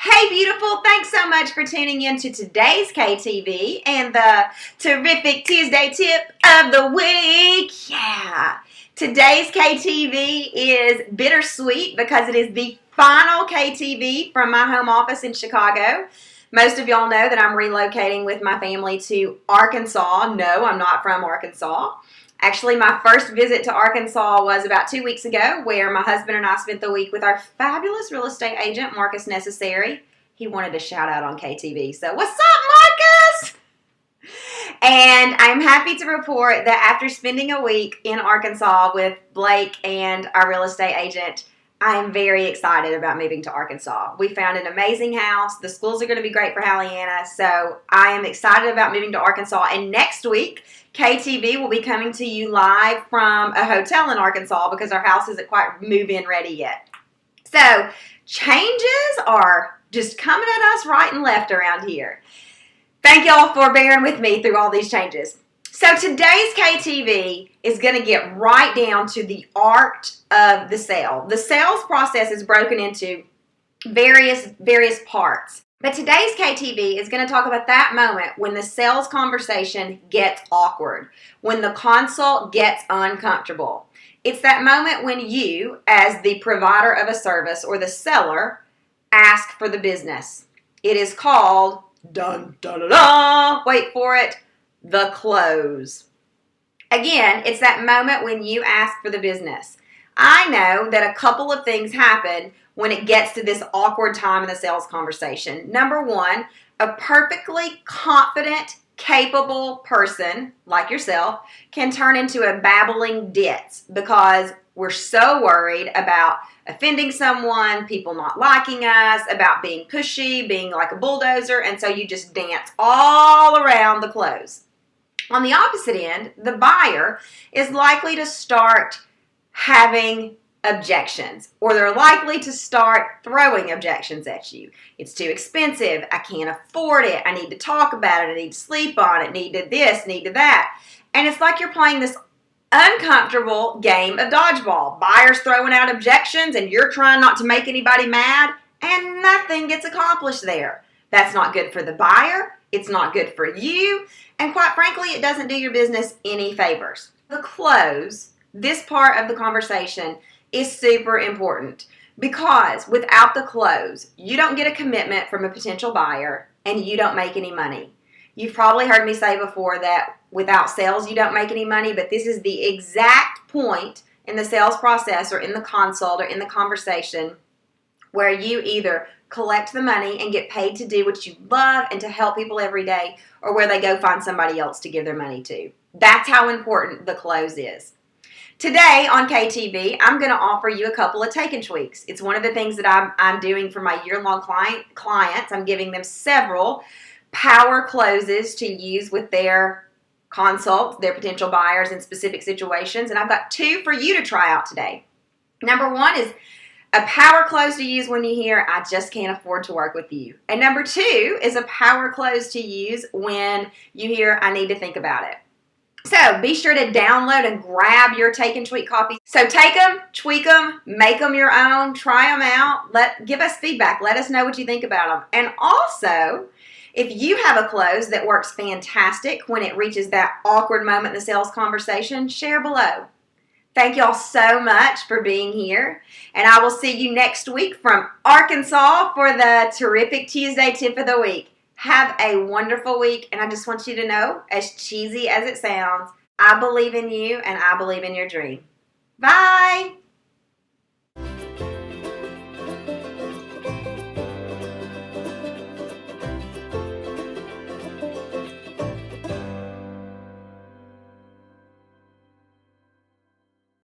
Hey, beautiful. Thanks so much for tuning in to today's KTV and the terrific Tuesday tip of the week. Yeah. Today's KTV is bittersweet because it is the final KTV from my home office in Chicago. Most of y'all know that I'm relocating with my family to Arkansas. No, I'm not from Arkansas. Actually, my first visit to Arkansas was about 2 weeks ago, where my husband and I spent the week with our fabulous real estate agent, Marcus Necessary. He wanted a shout out on KTV. So, what's up, Marcus? And I'm happy to report that after spending a week in Arkansas with Blake and our real estate agent, I am very excited about moving to Arkansas. We found an amazing house. The schools are going to be great for Halliana, so I am excited about moving to Arkansas. And next week, KTV will be coming to you live from a hotel in Arkansas because our house isn't quite move-in ready yet. So changes are just coming at us right and left around here. Thank y'all for bearing with me through all these changes. So today's KTV is going to get right down to the art of the sale. The sales process is broken into various parts. But today's KTV is going to talk about that moment when the sales conversation gets awkward, when the consult gets uncomfortable. It's that moment when you, as the provider of a service or the seller, ask for the business. It is called, dun, dun, dun, dun, wait for it, the close. Again, it's that moment when you ask for the business. I know that a couple of things happen when it gets to this awkward time in the sales conversation. Number one, a perfectly confident, capable person like yourself can turn into a babbling ditz because we're so worried about offending someone, people not liking us, about being pushy, being like a bulldozer, and so you just dance all around the close. On the opposite end, the buyer is likely to start having objections, or they're likely to start throwing objections at you. It's too expensive. I can't afford it. I need to talk about it. I need to sleep on it. Need to this, need to that. And it's like you're playing this uncomfortable game of dodgeball. Buyers throwing out objections and you're trying not to make anybody mad and nothing gets accomplished there. That's not good for the buyer. It's not good for you. And quite frankly, it doesn't do your business any favors. The close, this part of the conversation, is super important because without the close, you don't get a commitment from a potential buyer and you don't make any money. You've probably heard me say before that without sales, you don't make any money, but this is the exact point in the sales process or in the consult or in the conversation where you either collect the money and get paid to do what you love and to help people every day, or where they go find somebody else to give their money to. That's how important the close is. Today on KTV, I'm going to offer you a couple of take and tweaks. It's one of the things that I'm doing for my year-long clients. I'm giving them several power closes to use with their consults, their potential buyers in specific situations, and I've got two for you to try out today. Number one is a power close to use when you hear, I just can't afford to work with you. And number two is a power close to use when you hear, I need to think about it. So be sure to download and grab your take and tweak copy. So take them, tweak them, make them your own, try them out, give us feedback, let us know what you think about them. And also, if you have a close that works fantastic when it reaches that awkward moment in the sales conversation, share below. Thank y'all so much for being here, and I will see you next week from Arkansas for the terrific Tuesday tip of the week. Have a wonderful week, and I just want you to know, as cheesy as it sounds, I believe in you and I believe in your dream. Bye!